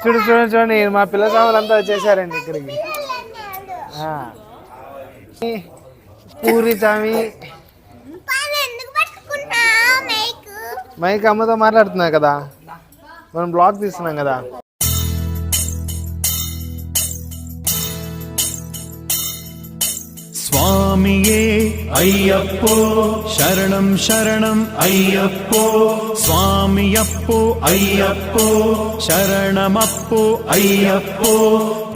చూడు చూడండి చూడండి, మా పిల్ల సాములంతా వచ్చేసారండి ఇక్కడికి. పూరి స్వామి మైక్ అమ్మతో మాట్లాడుతున్నా కదా, మనం బ్లాగ్ తీస్తున్నాం కదా. స్వామియే అయ్యప్పో శరణం శరణం అయ్యప్పో, స్వామియప్పో అయ్యప్పో శరణమప్పో అయ్యప్పో.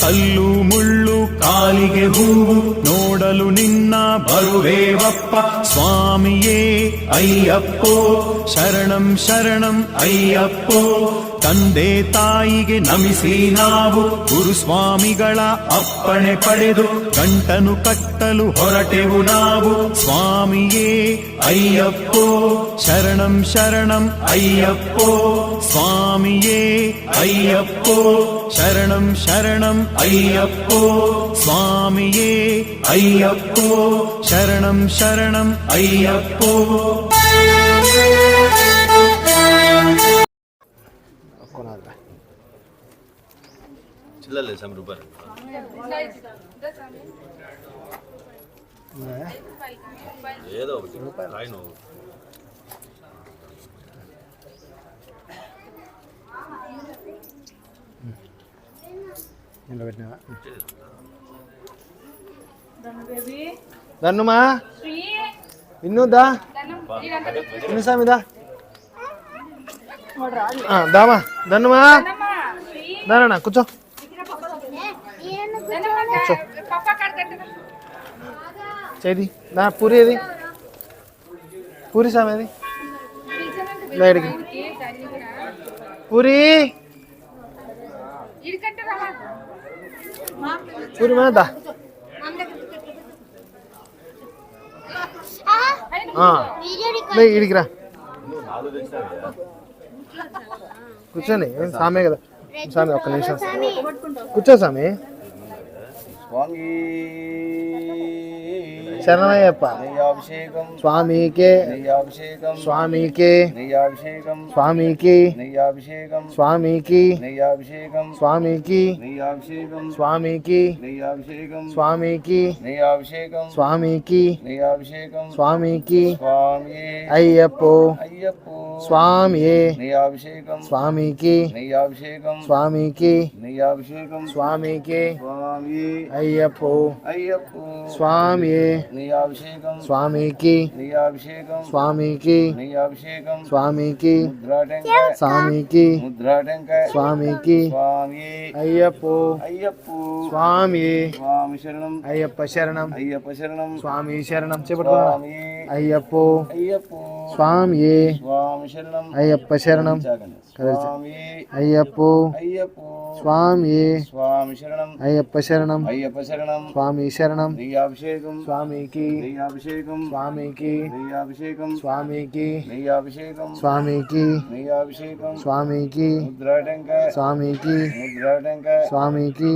కల్లు ముళ్ళు కాలిಗೆ ಹೂವು ನೋಡಲು ನಿನ್ನ ಬರುವೇವಪ್ಪ, ಸ್ವಾಮಿಯೇ ಅಯ್ಯಪ್ಪೋ ಶರಣಂ ಶರಣಂ ಅಯ್ಯಪ್ಪೋ. ತಂದೆ ತಾಯಿಗೆ ನಮಿಸಿ ನಾವು ಗುರುಸ್ವಾಮಿಗಳ ಅಪ್ಪಣೆ ಪಡೆದು ಗಂಟನು ಕಟ್ಟಲು ಹೊರಟೆವು ನಾವು. ಸ್ವಾಮಿಯೇ ಅಯ್ಯಪ್ಪೋ ಶರಣಂ ಶರಣಂ ಅಯ್ಯಪ್ಪೋ, ಸ್ವಾಮಿಯೇ ಅಯ್ಯಪ್ಪೋ ಶರಣಂ ಶರಣಂ ಅಯ್ಯಪ್ಪೋ, ಸ್ವಾಮಿಯೇ ಅಯ್ಯಪ್ಪೋ ಶರಣಂ ಶರಣಂ ಅಯ್ಯಪ್ಪೋ. చిల్లలే సమ్ రూపాయలు ఏదో ఒకటి ఆయన దన్నుమా ఇన్నుదా ఇన్ను సామిదా దామా దన్నుమా దానా కూర్చో చేది నా పూరి ఏది, పూరి సామి అది లైట్కి పూరి పూరి మేదా ఇడికిరా కూర్చోండి, సామే కదా సామి, ఒక్క నిమిషం కూర్చో సామి. శరణమయ్యప్ప స్వామికే స్వామికే స్వామికి స్వామికి స్వామికి స్వామికి స్వామికి స్వామికి స్వామికి అయ్యప్పో స్వామియే స్వామికి స్వామికి స్వామికి అయ్యప్పో స్వామియే స్వామికి స్వామికి స్వామికి స్వామికి స్వామికి అయ్యప్పో స్వామియే అయ్యప్ప శరణం స్వామి శరణం చెప్పు. అయ్యప్పో స్వామియే అయ్యప్ప శరణం అయ్యప్పో స్వామియే అయ్యప్ప శరణం స్వామి శరణం స్వామికి స్వామికి స్వామికి స్వామికి స్వామికి స్వామికి స్వామికి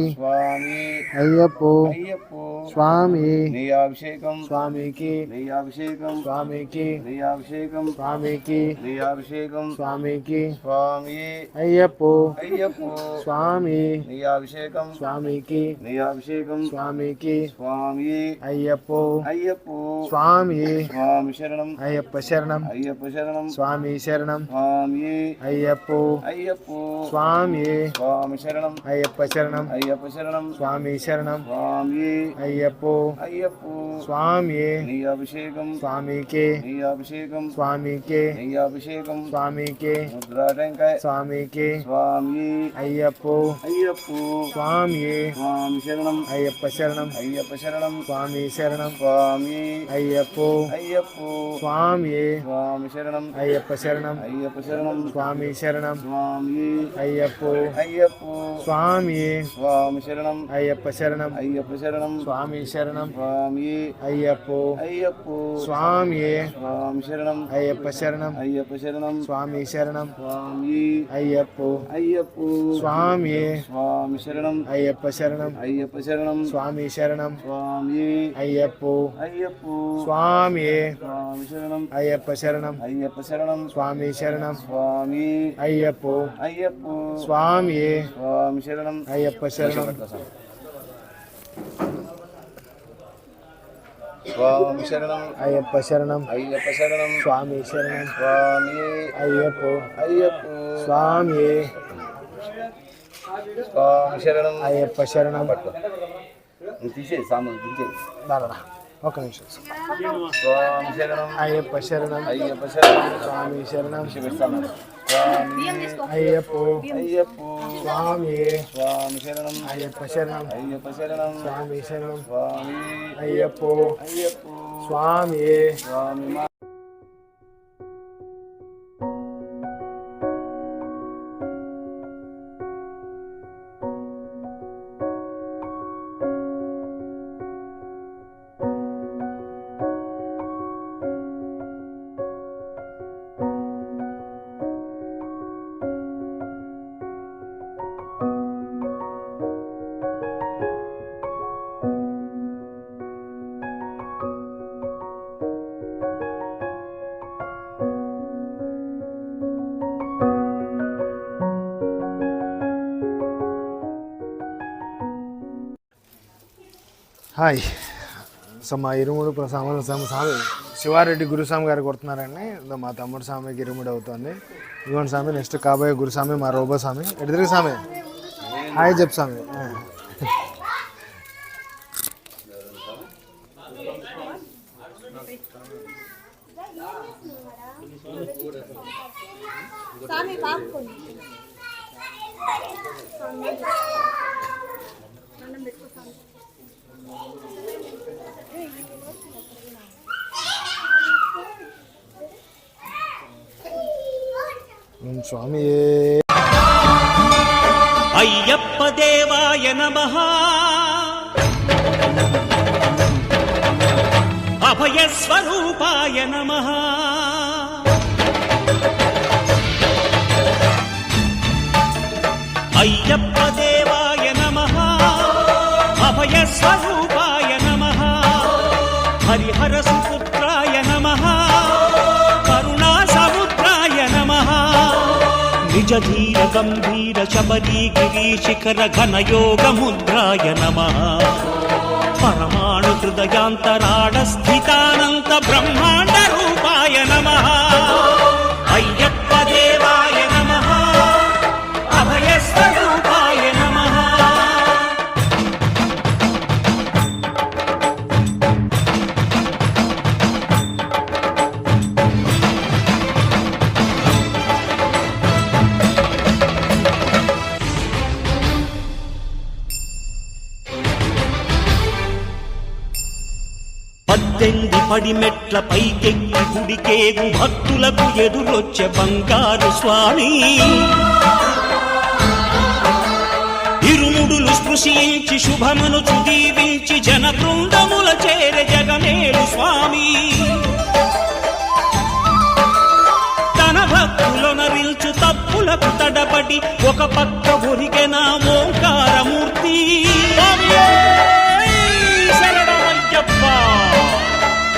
అయ్యప్పో స్వామి స్వామికి స్వామికి స్వామికి స్వామికి అయ్యప్పో స్వామి స్వామికి స్వామికి అయ్యప్పో స్వామి అయ్యప్ప శరణం స్వామి శరణం అయ్యప్పో స్వామి అయ్యప్ప శరణం స్వామి శరణం అయ్యప్పో స్వామి స్వామికి స్వామికి స్వామికి స్వామికి అయ్యప్పో స్వామి అయ్యప్ప శరణం స్వామి శరణం అయ్యప్పో స్వామి అయ్యప్ప శరణం స్వామి శరణం అయ్యప్పో స్వామి అయ్యప్ప శరణం స్వామి శరణం అయ్యప్పో స్వామియే స్వామి శరణం అయ్యప్ప శరణం అయ్యప్ప శరణం స్వామి శరణం స్వామి అయ్యప్పో అయ్యప్ప స్వామియే స్వామి శరణం అయ్యప్ప శరణం అయ్యప్ప శరణం స్వామి శరణం స్వామి అయ్యప్పో అయ్యప్ప స్వామియే స్వామి శరణం అయ్యప్ప శరణం అయ్యప్ప శరణం స్వామి శరణం స్వామి అయ్యప్పో అయ్యప్ప స్వామియే స్వామి శరణం అయ్యప్ప శరణం స్వామి శరణం అయ్యప్ప శరణం అయ్యప్ప శరణం స్వామి శరణం స్వామి అయ్యప్పో అయ్యప్ప స్వామియే స్వామి శరణం అయ్యప్ప శరణం తీసేది సామాన్ తీసేది దారా ఒక నిమిషం స్వామి శరణం అయ్యప్ప శరణం అయ్యప్ప శరణం స్వామి శరణం స్వామి అయ్యప్పో అయ్యప్ప స్వామి స్వామి శరణం అయ్యప్ప శరణం అయ్యప్ప శరణం స్వామి శరణం స్వామి అయ్యప్పో అయ్యప్ప స్వామి స్వామి హాయ్ సో మా ఇరుముడు ప్రసామల స్వామి శివారెడ్డి గురుస్వామి గారు కొడుతున్నారండి మా తమ్ముడు స్వామికి ఇరుముడు అవుతుంది ఇదిగోండి స్వామి నెక్స్ట్ కాబోయే గురుస్వామి మా రోబో స్వామి ఎడిదిరి స్వామి హాయ్ చెప్పు స్వామి స్వామి అయ్యప్ప దేవాయ నమః అభయ స్వరూపాయ నమః అయ్యప్ప దేవాయ నమః అభయ స్వరూపాయ నమః హరిహర సుపుత్రాయ నమః కరుణా సముద్రాయ నమః నిజ ధీర గంభీర శబరీ గిరీశిఖర ఘన యోగ ముద్రాయ నమః పరమాణు హృదయాంతరాళ స్థితానంత బ్రహ్మాండ రూపాయ నమః అయ్యప్ప దేవాయ నమః అభయ స్వరూపాయ నమః పద్దెంది పడిమెట్ల పైకెక్కి గుడికేగు భక్తులకు ఎదురొచ్చే బంగారు స్వామి ఇరుముడులు స్పృశించి శుభమును చుదీవించి జన బృందముల చేరే జగమేలు స్వామి తన భక్తులొనరిల్చు తప్పులకు తడబడి ఒక పక్క ఒరిగెన ఓంకారమూర్తి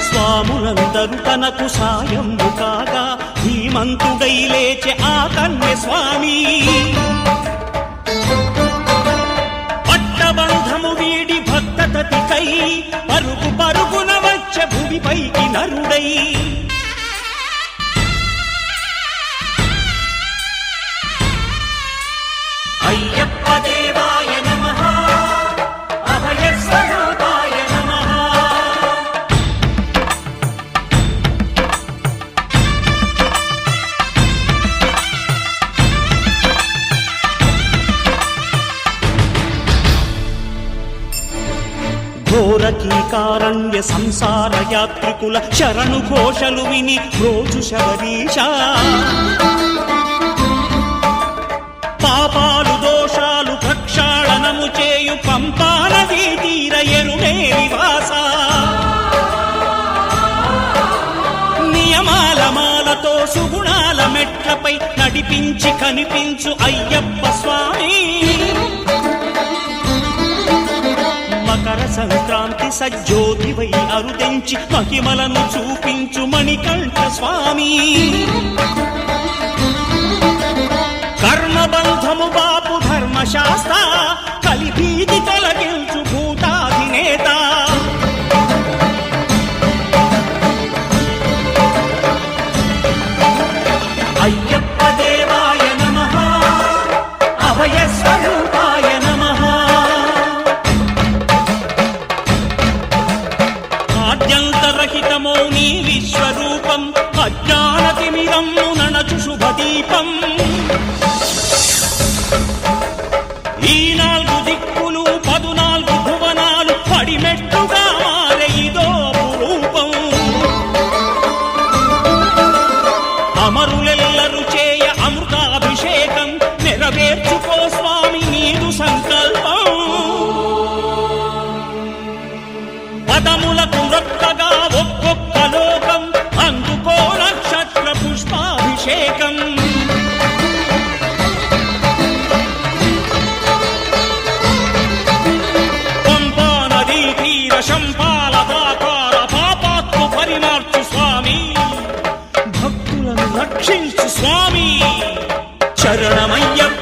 స్వాములందరూ తనకు సాయము కాగా ధీమంతుడై లేచె ఆ కన్య స్వామి పట్టబంధము వీడి భక్తతతికై పరుగు పరుగున వచ్చే భూమిపైకి నరుడై అయ్యప్ప దేవాయ నమః అభయ స్వరూపాయ నమః ఘోరకీకారణ్య సంసార యాత్రికుల శరణు ఘోషలు విని రోజు శబరీష పాపాలు దోషాలు ప్రక్షాళనము చేయు పంపానదీ తీర ఎరుడే నివాస నడిపించి కనిపించు అయ్యప్ప స్వామి మకర సంక్రాంతి సజ్జోతివై అరుదెంచి మహిమలను చూపించు మణికంఠ స్వామి కర్మబంధము బాపు ధర్మశాస్త్ర కలిభీతి తొలగించు భూతాధినేత అయ్యప్ప దేవాయ నమః అభయ స్వరూపాయ నమః ఆద్యంతరహితమో నీ విశ్వరూపం అజ్ఞానతిమిరము నణచు శుభదీపం ఈ 4 దిక్కులు 14 భువనాలు పడిమెట్టుగా మారే ఇదో రూపం అమరులెల్లరు చేయ అమృతాభిషేకం నెరవేర్చుకో స్వామి నీదు సంకల్పం పదములకు రొక్కగా ఒక్కొక్క లోకం అందుకో నక్షత్ర పుష్పాభిషేకం పంపా నదీ తీర శంపాల దాకార పాపాత్మ పరిమార్చు స్వామి భక్తులను రక్షించు స్వామి చరణమయ్యప్ప